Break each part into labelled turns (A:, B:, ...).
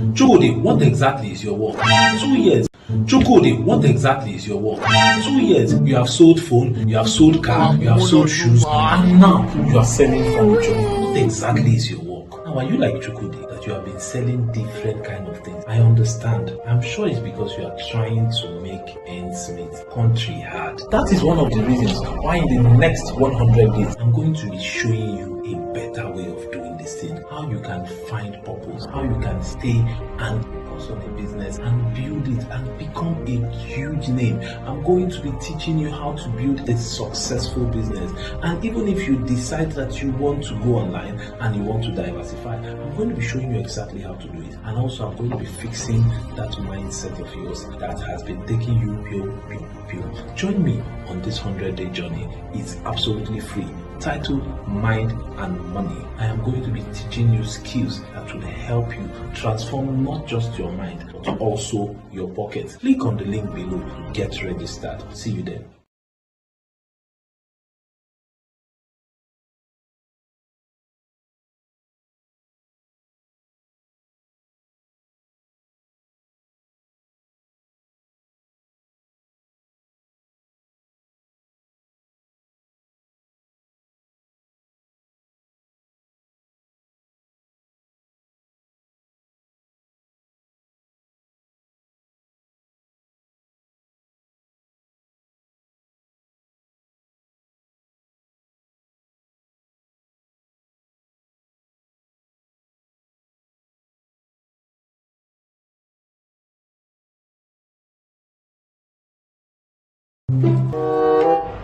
A: Chukudi, what exactly is your work? 2 years. Chukudi, what exactly is your work? 2 years. You have sold phone, you have sold car, you have sold shoes, and now you are selling furniture. What exactly is your work? Now, are you like Chukudi that you have been selling different kind of things? I understand. I'm sure it's because you are trying to make ends meet. Country hard. That is one of the reasons why in the next 100 days, I'm going to be showing you a better way of doing this thing. How you can find purpose, how you can stay and focus on a business and build it and become a huge name. I'm going to be teaching you how to build a successful business. And even if you decide that you want to go online and you want to diversify, I'm going to be showing you exactly how to do it. And also I'm going to be fixing that mindset of yours that has been taking you pure. Join me on this 100-day journey. It's absolutely free. Titled Mind and Money. I am going to be teaching you skills that will help you transform not just your mind but also your pocket. Click on the link below to get registered. See you there.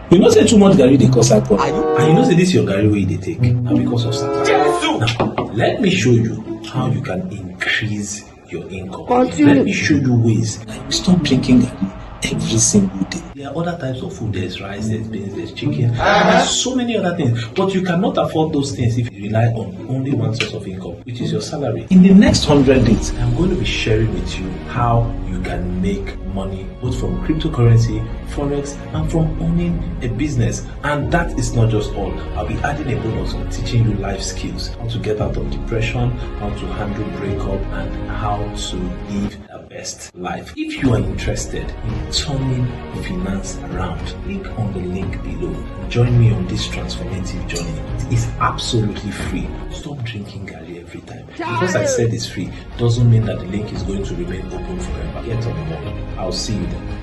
A: You know say too much garri dey cause alcohol. And you know say this your garri wey you dey take na because of Satan. Now, let me show you how you can increase your income. Let me show you ways like stop drinking garri every single day. There are other types of food. There's rice, there's beans, there's chicken, there's so many other things. But you cannot afford those things if you rely on only one source of income, which is your salary. In the next 100 days, I'm going to be sharing with you how you can make money both from cryptocurrency, forex, and from owning a business. And that is not just all. I'll be adding a bonus on teaching you life skills, how to get out of depression, how to handle breakup, and how to live the best life. If you are interested in turning finance around, click on the link below. Join me on this transformative journey. It is absolutely free. Stop drinking garri every time. Because I said it's free doesn't mean that the link is going to remain open forever. Get on the ball. I'll see you there.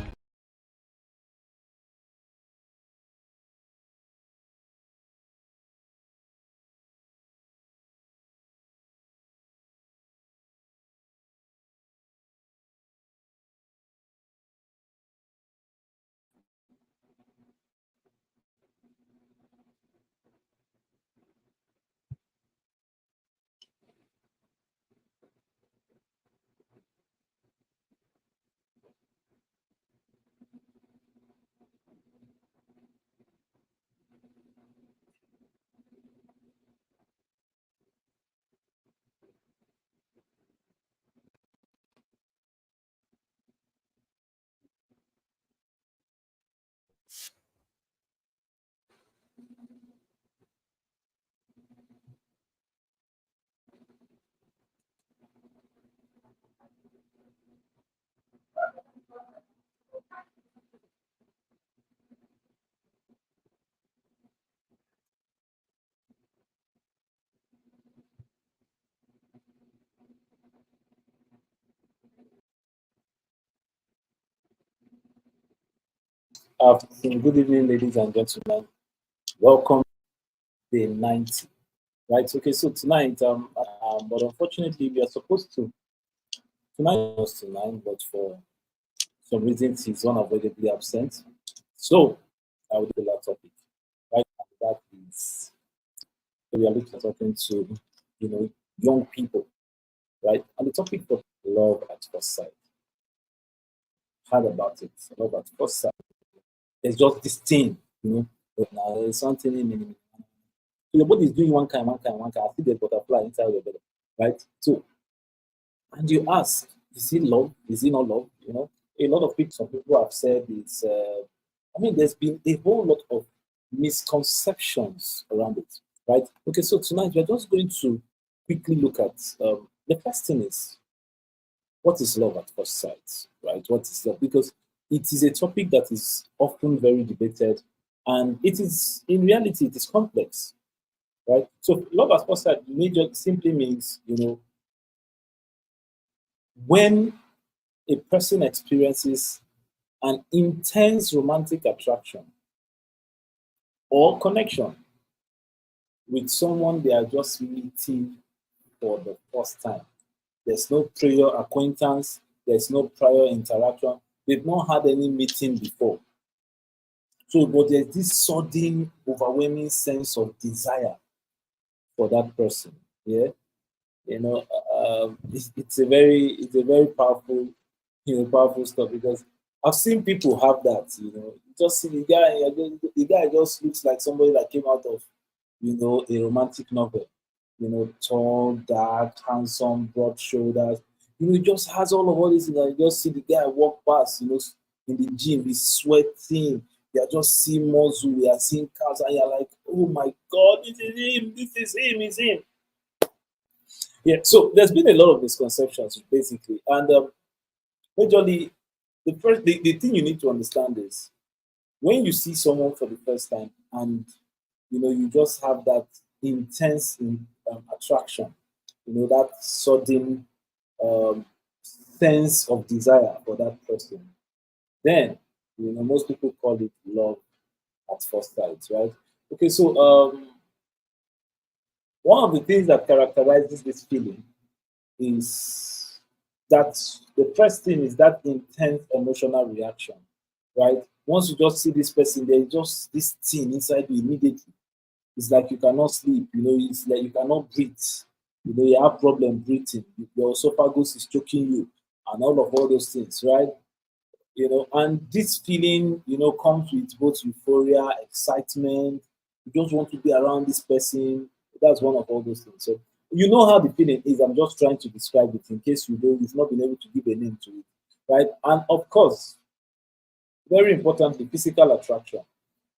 A: Good evening, ladies and gentlemen. Welcome to day 90. Right. Okay. So tonight, but unfortunately, we are supposed to tonight was tonight, but for some reasons, he's unavoidably absent. So I will do that topic. Right. And that is we are looking at talking to young people. Right. And the topic of love at first sight. Heard about it. Love at first sight. There's just this thing, now there's something in it. So your body is doing one kind. I see the butterfly inside your belly, right? So, and you ask, is it love? Is it not love? A lot of people, some people have said it's. There's been a whole lot of misconceptions around it, right? Okay, so tonight we're just going to quickly look at the first thing is
B: What is love at first sight, right? What is love? Because it is a topic that is often very debated, and it is in reality it is complex, right? So love at first sight major simply means, when a person experiences an intense romantic attraction or connection with someone they are just meeting for the first time. There's no prior acquaintance, there's no prior interaction, they've not had any meeting before. So, but there's this sudden, overwhelming sense of desire for that person. Yeah, it's a very powerful, powerful stuff because I've seen people have that. You just see the guy, the guy just looks like somebody that came out of, a romantic novel. Tall, dark, handsome, broad shoulders. He just has all these things. You just see the guy walk past, in the gym, he's sweating. You are just seeing muscle, you are seeing cars, and you're like, oh my God, this is him, it's him. Yeah, so there's been a lot of misconceptions basically. And majorly, the thing you need to understand is when you see someone for the first time and you just have that intense attraction, that sudden um, sense of desire for that person, then most people call it love at first sight, right? Okay, so one of the things that characterizes this feeling is that the first thing is that intense emotional reaction, right? Once you just see this person, there's just this thing inside you immediately. It's like you cannot sleep, it's like you cannot breathe. You have problem breathing. Your esophagus is choking you and all those things, right? And this feeling, comes with both euphoria, excitement. You just want to be around this person. That's one of all those things. So you know how the feeling is. I'm just trying to describe it in case you've not been able to give a name to it, right? And of course, very importantly, physical attraction.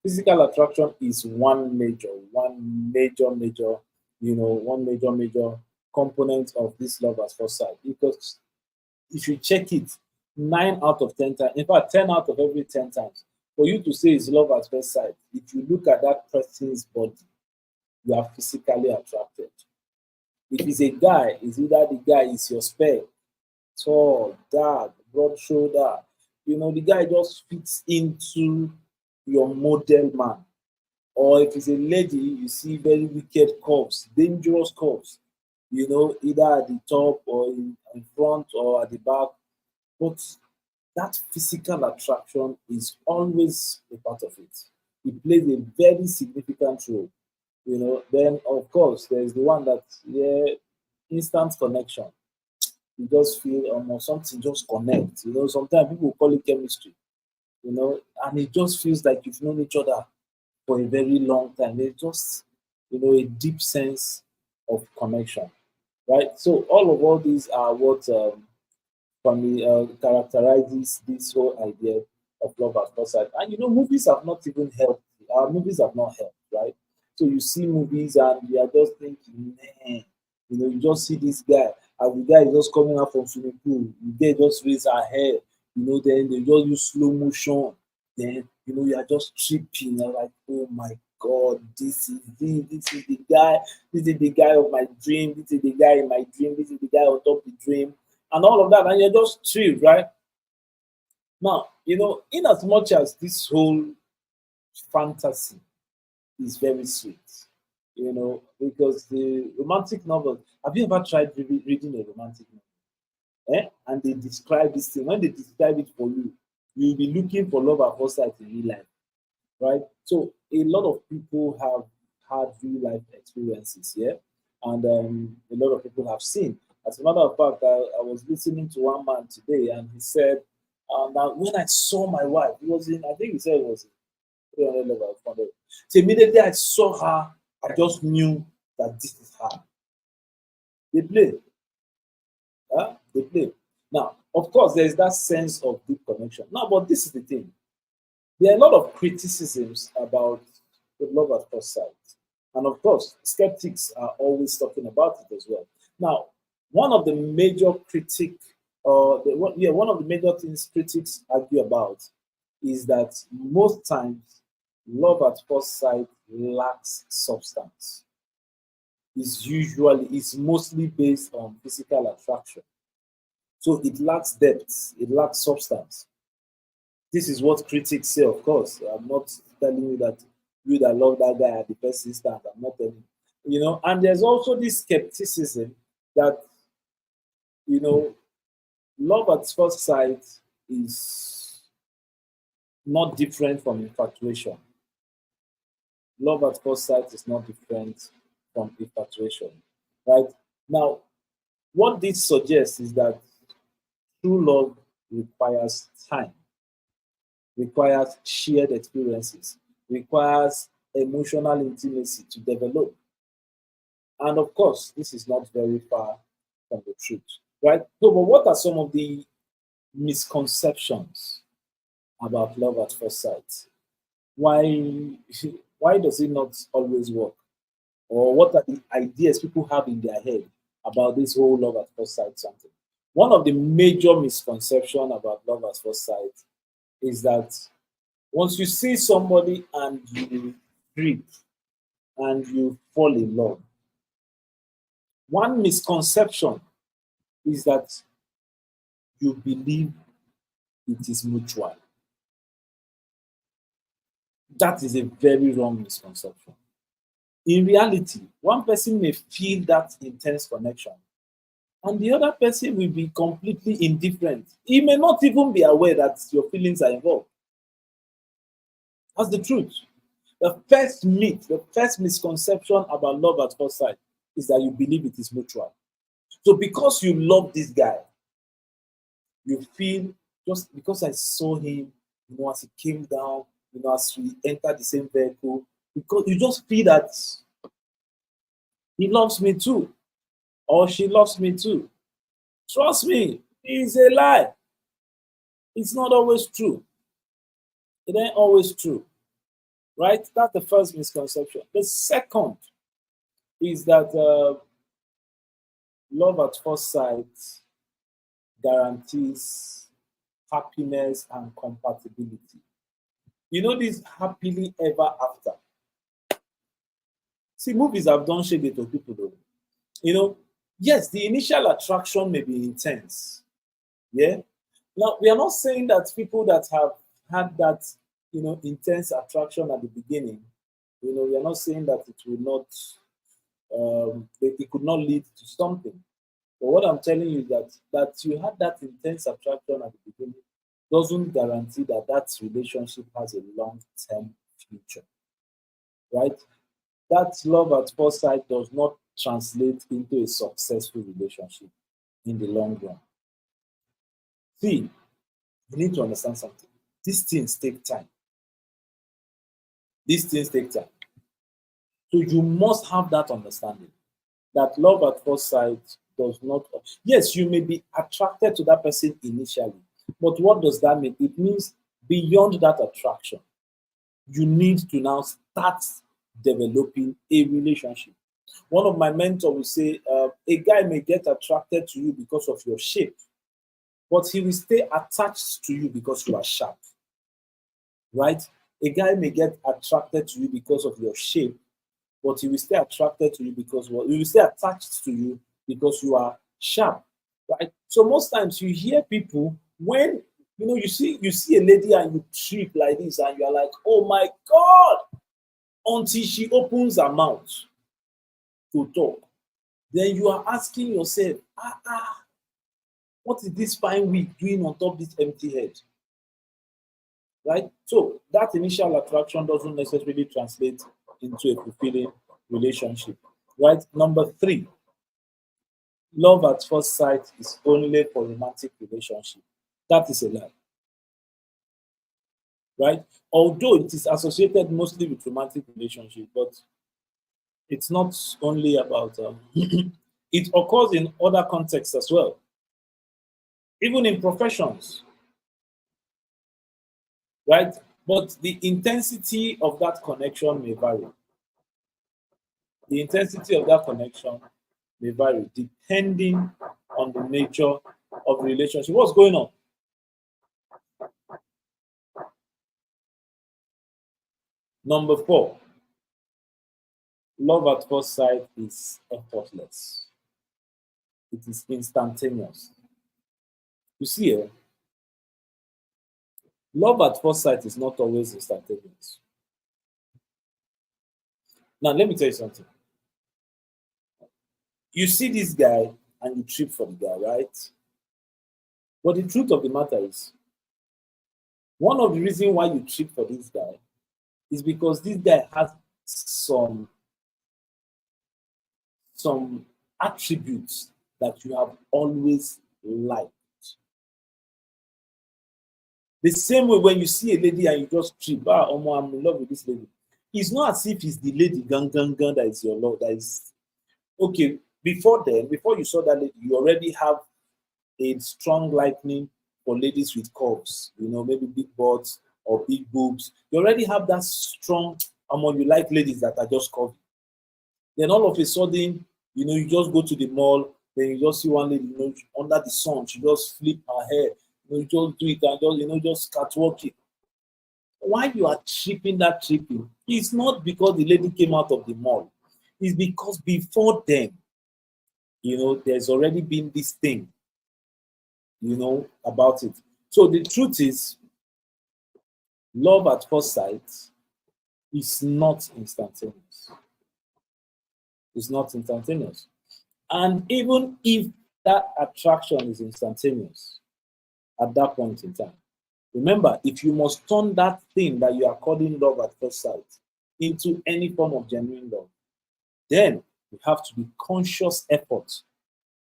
B: Physical attraction is one major component of this love at first sight. Because if you check it, 9 out of 10 times, in fact, 10 out of every 10 times, for you to say it's love at first sight, if you look at that person's body, you are physically attracted. If it's a guy, it's either the guy is your spec, tall, dark, broad shoulder. The guy just fits into your model man. Or if it's a lady, you see very wicked curves, dangerous curves, either at the top or in front or at the back. But that physical attraction is always a part of it. It plays a very significant role. Then of course there's the one that, yeah, instant connection. You just feel almost something just connect. Sometimes people call it chemistry. And it just feels like you've known each other for a very long time. There's just, a deep sense of connection, right? So all these are what for me characterizes this whole idea of love at first sight. And movies have not even helped. Our movies have not helped, right? So you see movies and you are just thinking, man, you just see this guy, and the guy is just coming out from swimming pool. The girl just raise her hair, then they just use slow motion. Then you are just tripping. You're like, oh my God, this is the guy. This is the guy of my dream. This is the guy in my dream. This is the guy on top of the dream, and all of that, and you're just thrilled, right? Now, in as much as this whole fantasy is very sweet, because the romantic novel. Have you ever tried reading a romantic novel? And they describe this thing. When they describe it for you, you'll be looking for love at first sight in real life, right? So a lot of people have had real life experiences, yeah, and a lot of people have seen. As a matter of fact, I was listening to one man today, and he said, "Now when I saw my wife, it was in, I think he said it was in 300 level, 400. So immediately I saw her, I just knew that this is her." They play, huh? They play. Now, of course, there's that sense of deep connection. Now, but this is the thing. There are a lot of criticisms about the love at first sight. And of course, skeptics are always talking about it as well. Now, one of the major critique one of the major things critics argue about is that most times love at first sight lacks substance. It's mostly based on physical attraction. So it lacks depth, it lacks substance. This is what critics say, of course. I'm not telling you that you that love that guy at the first instance. I'm not telling you. And there's also this skepticism that, you know, love at first sight is not different from infatuation. Love at first sight is not different from infatuation, right? Now, what this suggests is that true love requires time, requires shared experiences, requires emotional intimacy to develop. And of course, this is not very far from the truth, right? So, but what are some of the misconceptions about love at first sight? Why, why does it not always work? Or what are the ideas people have in their head about this whole love at first sight something? One of the major misconceptions about love at first sight is that once you see somebody and you grip and you fall in love, one misconception is that you believe it is mutual. That is a very wrong misconception. In reality, one person may feel that intense connection, and the other person will be completely indifferent. He may not even be aware that your feelings are involved. That's the truth. The first myth, the first misconception about love at first sight is that you believe it is mutual. So because you love this guy, you feel just because I saw him, as he came down, as we entered the same vehicle, because you just feel that he loves me too, or she loves me too. Trust me, it's a lie. It's not always true. It ain't always true, right? That's the first misconception. The second is that love at first sight guarantees happiness and compatibility. This happily ever after. See, movies have done shade to people though. Yes, the initial attraction may be intense. Yeah. Now, we are not saying that people that have had that, intense attraction at the beginning, we are not saying that it will not, it could not lead to something. But what I'm telling you is that you had that intense attraction at the beginning doesn't guarantee that that relationship has a long-term future, right? That love at first sight does not translate into a successful relationship in the long run. See, you need to understand something. These things take time. These things take time. So you must have that understanding that love at first sight does not. Yes, you may be attracted to that person initially, but what does that mean? It means beyond that attraction, you need to now start developing a relationship. One of my mentors will say, a guy may get attracted to you because of your shape, but he will stay attached to you because you are sharp, right? A guy may get attracted to you because of your shape, but he will stay attracted to you because he will stay attached to you because you are sharp, right? So most times you hear people when you see a lady and you trip like this and you are like, oh my God, until she opens her mouth to talk. Then you are asking yourself, what is this fine wig doing on top this empty head? Right? So that initial attraction doesn't necessarily translate into a fulfilling relationship. Right? Number 3, love at first sight is only for romantic relationship. That is a lie. Right? Although it is associated mostly with romantic relationship, but it's not only about it occurs in other contexts as well, even in professions, right? But the intensity of that connection may vary. The intensity of that connection may vary depending on the nature of the relationship. What's going on? Number 4, love at first sight is effortless. It is instantaneous. You see, love at first sight is not always instantaneous. Now, let me tell you something. You see this guy and you trip for the guy, right? But the truth of the matter is, one of the reasons why you trip for this guy is because this guy has some attributes that you have always liked. The same way when you see a lady and you just trip, Omo, I'm in love with this lady. It's not as if it's the lady gun that is your love. That is okay. Before then, before you saw that lady, you already have a strong liking for ladies with curves, maybe big butts or big boobs. You already have that strong, you like ladies that are just curvy. Then all of a sudden, you just go to the mall, then you just see one lady, under the sun, she just flip her hair, you just do it and just catwalking. Why you are tripping, it's not because the lady came out of the mall. It's because before then, there's already been this thing, about it. So the truth is, love at first sight is not instantaneous. It's not instantaneous. And even if that attraction is instantaneous at that point in time, remember, if you must turn that thing that you are calling love at first sight into any form of genuine love, then you have to be conscious effort,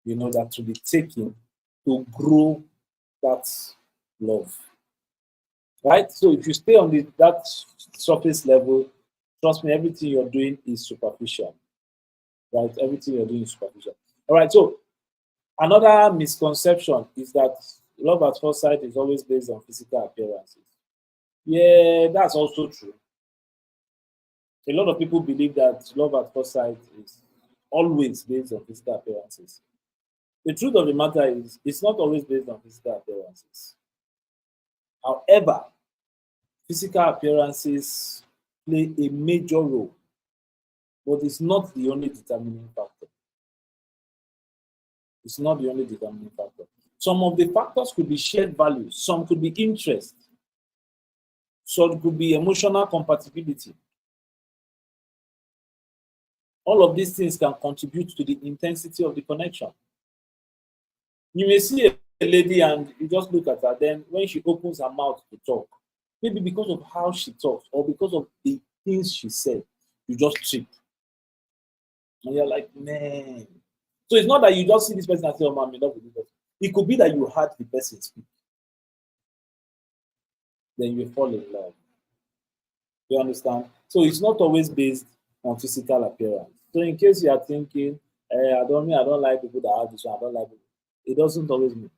B: that to be taken to grow that love. Right? So if you stay on that surface level, trust me, everything you're doing is superficial. Right? Everything you're doing is superficial. All right. So another misconception is that love at first sight is always based on physical appearances. Yeah, that's also true. A lot of people believe that love at first sight is always based on physical appearances. The truth of the matter is, it's not always based on physical appearances. However, physical appearances play a major role, but it's not the only determining factor. It's not the only determining factor. Some of the factors could be shared values, some could be interest, some could be emotional compatibility. All of these things can contribute to the intensity of the connection. You may see a lady and you just look at her, then when she opens her mouth to talk, maybe because of how she talks or because of the things she said, you just trip. And you're like, man. So it's not that you just see this person and say, oh, I'm in love with this person. It could be that you heard the person speak. Then you fall in love. You understand? So it's not always based on physical appearance. So in case you are thinking, I don't like people that have this one, I don't like people. It doesn't always mean.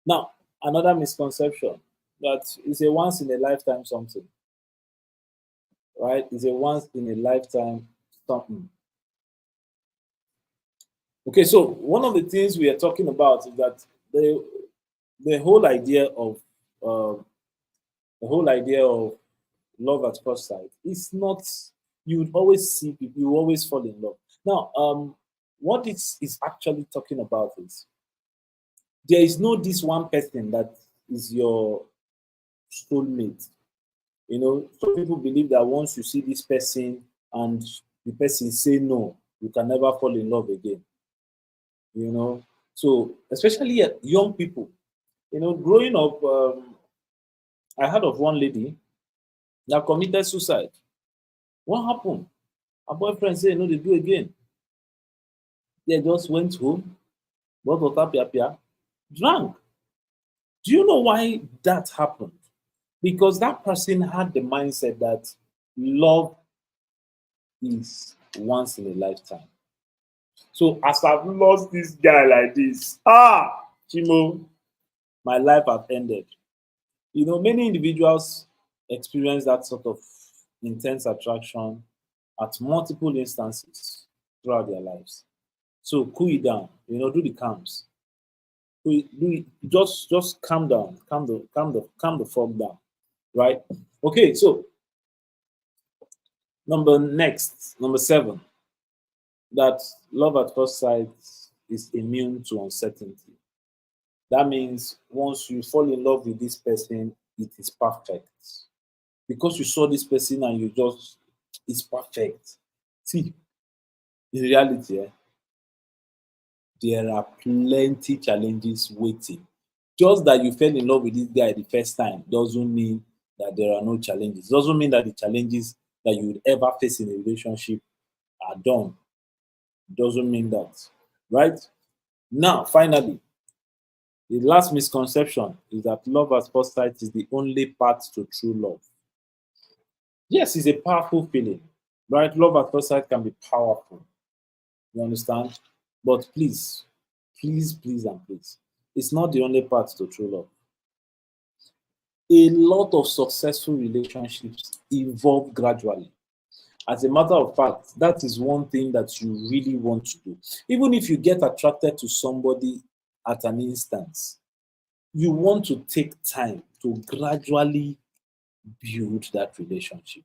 B: Now, another misconception that is a once in a lifetime something. Right? It's a once in a lifetime something. Okay, so one of the things we are talking about is that the whole idea of love at first sight is not, you would always see people, you always fall in love. Now, what it is actually talking about is there is no this one person that is your soulmate. Some people believe that once you see this person and the person say no, you can never fall in love again. So especially young people, growing up, I heard of one lady that committed suicide. What happened? Her boyfriend said, no, they do again. They just went home, bought water, pia, drank. Do you know why that happened? Because that person had the mindset that love is once in a lifetime. So as I've lost this guy like this, Chimo, my life have ended. Many individuals experience that sort of intense attraction at multiple instances throughout their lives. So cool it down, do the calms. Just calm down, calm the fog down, right? Okay, so number 7, that love at first sight is immune to uncertainty. That means once you fall in love with this person, it is perfect. Because you saw this person and it's perfect. See, in reality, there are plenty challenges waiting. Just that you fell in love with this guy the first time doesn't mean that there are no challenges. Doesn't mean that the challenges that you would ever face in a relationship are done. Doesn't mean that, right? Now, finally, the last misconception is that love at first sight is the only path to true love. Yes, it's a powerful feeling, right? Love at first sight can be powerful. You understand? But please, please, and please, it's not the only path to true love. A lot of successful relationships evolve gradually. As a matter of fact, that is one thing that you really want to do. Even if you get attracted to somebody at an instance, you want to take time to gradually build that relationship.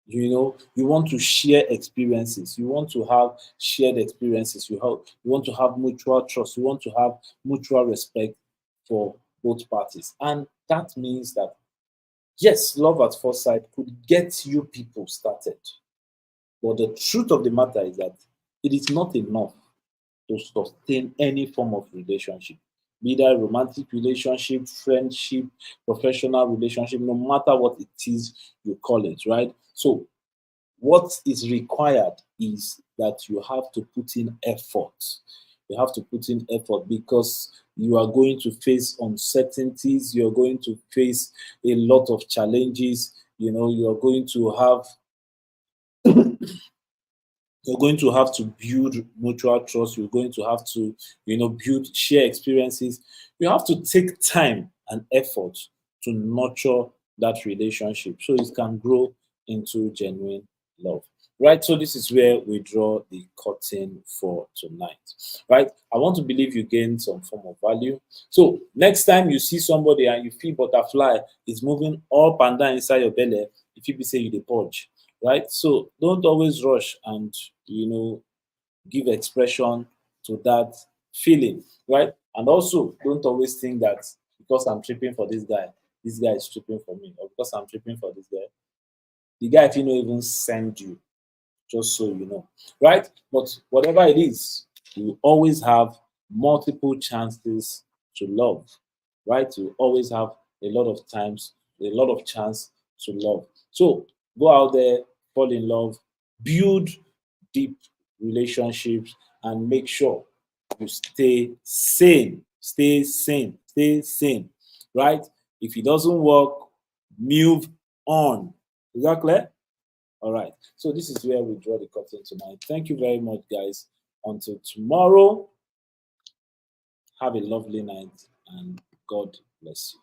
B: You want to share experiences. You want to have shared experiences. You want to have mutual trust. You want to have mutual respect for both parties. And that means that, yes, love at first sight could get you people started. But the truth of the matter is that it is not enough to sustain any form of relationship, be that romantic relationship, friendship, professional relationship, no matter what it is you call it, right? So, what is required is that you have to put in effort. You have to put in effort because you are going to face uncertainties, you're going to face a lot of challenges, you're going to have to build mutual trust. You're going to have to, build share experiences. You have to take time and effort to nurture that relationship so it can grow into genuine love. Right. So this is where we draw the curtain for tonight. Right. I want to believe you gain some form of value. So next time you see somebody and you feel butterfly is moving up and down inside your belly, if you be say you the purge, right? So don't always rush and give expression to that feeling, right? And also don't always think that because I'm tripping for this guy is tripping for me, or because I'm tripping for this guy, the guy if you know even send you, just so you know, right? But whatever it is, you always have multiple chances to love, right? You always have a lot of chance to love. So go out there, fall in love, build deep relationships, and make sure you stay sane, stay sane, right? If it doesn't work, move on. Is that clear? All right. So this is where we draw the curtain tonight. Thank you very much, guys. Until tomorrow, have a lovely night and God bless you.